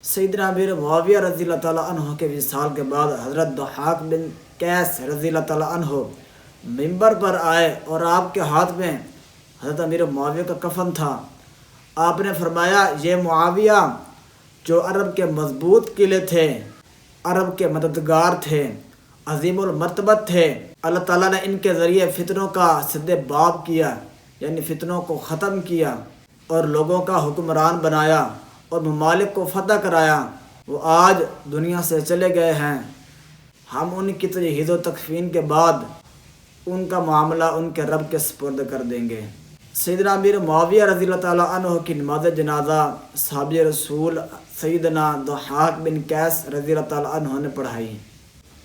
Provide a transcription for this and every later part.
سیدنا امیر معاویہ رضی اللہ تعالیٰ عنہ کے وصال کے بعد حضرت ضحاک بن قیس رضی اللہ تعالیٰ عنہ ممبر پر آئے اور آپ کے ہاتھ میں حضرت امیر معاویہ کا کفن تھا۔ آپ نے فرمایا، یہ معاویہ جو عرب کے مضبوط قلعے تھے، عرب کے مددگار تھے، عظیم المرتبت تھے، اللہ تعالیٰ نے ان کے ذریعے فتنوں کا سد باب کیا، یعنی فتنوں کو ختم کیا اور لوگوں کا حکمران بنایا اور ممالک کو فتح کرایا۔ وہ آج دنیا سے چلے گئے ہیں۔ ہم ان کی تجہیز و تکفین کے بعد ان کا معاملہ ان کے رب کے سپرد کر دیں گے۔ سیدنا امیر معاویہ رضی اللہ تعالیٰ عنہ کی نماز جنازہ صحابی رسول سیدنا ضحاک بن قیس رضی اللہ تعالیٰ عنہ نے پڑھائی۔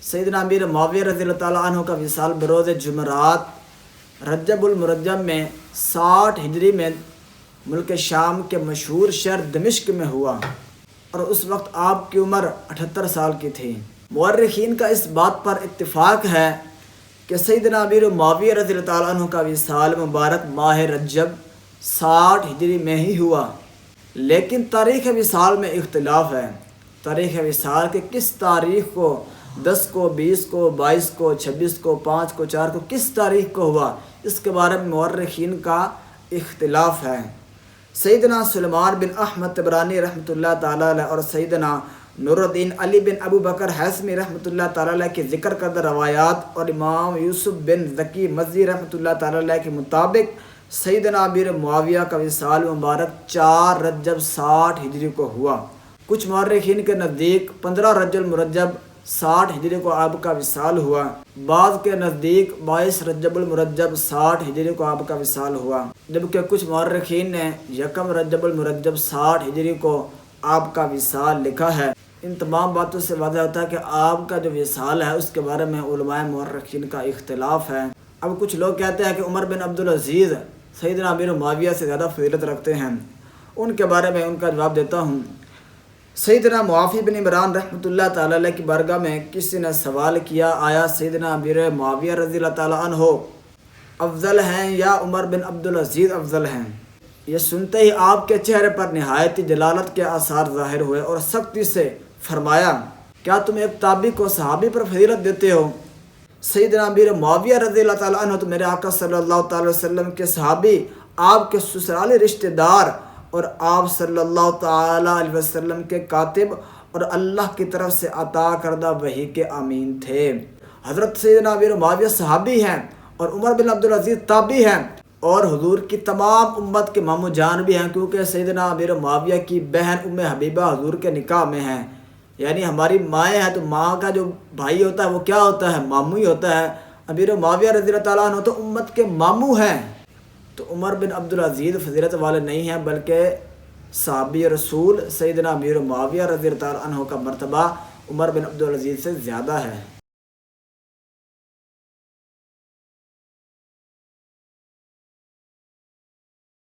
سیدنا امیر معاویہ رضی اللہ تعالیٰ عنہ کا وصال بروز جمعرات رجب المرجب میں 60 ہجری میں ملک شام کے مشہور شہر دمشق میں ہوا، اور اس وقت آپ کی عمر 78 سال کی تھی۔ مورخین کا اس بات پر اتفاق ہے کہ سیدنا امیر معاویہ رضی اللہ تعالیٰ عنہ کا وصال مبارک ماہ رجب 60 ہجری میں ہی ہوا، لیکن تاریخ وصال میں اختلاف ہے۔ تاریخ وصال کے کس تاریخ کو، 10 کو، 20 کو، 22 کو، 26 کو، 5 کو، 4 کو، کس تاریخ کو ہوا، اس کے بارے میں مورخین کا اختلاف ہے۔ سیدنا سلیمان بن احمد طبرانی رحمۃ اللہ تعالیٰ علیہ اور سیدنا نور الدین علی بن ابو بکر حیثمی رحمۃ اللہ تعالیٰ علیہ کی ذکر کردہ روایات اور امام یوسف بن ذکی مزی رحمۃ اللہ تعالیٰ علیہ کے مطابق سیدنا امیر معاویہ کا وصال مبارک 4 رجب 60 ہجری کو ہوا۔ کچھ مورخین کے نزدیک 15 رجب المرجب 60 ہجری کو آپ کا وصال ہوا، بعض کے نزدیک 22 رجب المرجب 60 ہجری کو آپ کا وصال ہوا، جبکہ کچھ مورخین نے 1 رجب المرجب 60 ہجری کو آپ کا وصال لکھا ہے۔ ان تمام باتوں سے واضح ہوتا ہے کہ آپ کا جو وصال ہے اس کے بارے میں علماء مورخین کا اختلاف ہے۔ اب کچھ لوگ کہتے ہیں کہ عمر بن عبدالعزیز سیدنا امیر معاویہ سے زیادہ فضیلت رکھتے ہیں۔ ان کے بارے میں ان کا جواب دیتا ہوں۔ سیدنا معافی بن عمران رحمۃ اللہ تعالیٰ علیہ کی بارگاہ میں کسی نے سوال کیا، آیا سیدنا امیر معاویہ رضی اللہ تعالیٰ عنہ افضل ہیں یا عمر بن عبدالعزیز افضل ہیں؟ یہ سنتے ہی آپ کے چہرے پر نہایت جلالت کے آثار ظاہر ہوئے اور سختی سے فرمایا، کیا تم ایک تابعی کو صحابی پر فضیلت دیتے ہو؟ سیدنا امیر معاویہ رضی اللہ تعالیٰ عنہ تو میرے آقا صلی اللہ تعالی وسلم کے صحابی، آپ کے سسرالی رشتہ دار اور آپ صلی اللہ تعالی علیہ وسلم کے کاتب اور اللہ کی طرف سے عطا کردہ وحی کے امین تھے۔ حضرت سیدنا امیر معاویہ صحابی ہیں اور عمر بن عبدالعزیز تابعی ہیں اور حضور کی تمام امت کے ماموں جان بھی ہیں، کیونکہ سیدنا امیر معاویہ کی بہن ام حبیبہ حضور کے نکاح میں ہیں، یعنی ہماری مائیں ہیں تو ماں کا جو بھائی ہوتا ہے وہ کیا ہوتا ہے؟ ماموں ہی ہوتا ہے۔ امیر معاویہ رضی اللہ تعالیٰ عنہ تو امت کے ماموں ہیں، تو عمر بن عبدالعزیز فضیلت والے نہیں ہیں، بلکہ صحابی رسول سیدنا امیر معاویہ رضی اللہ تعالیٰ عنہ کا مرتبہ عمر بن عبدالعزیز سے زیادہ ہے۔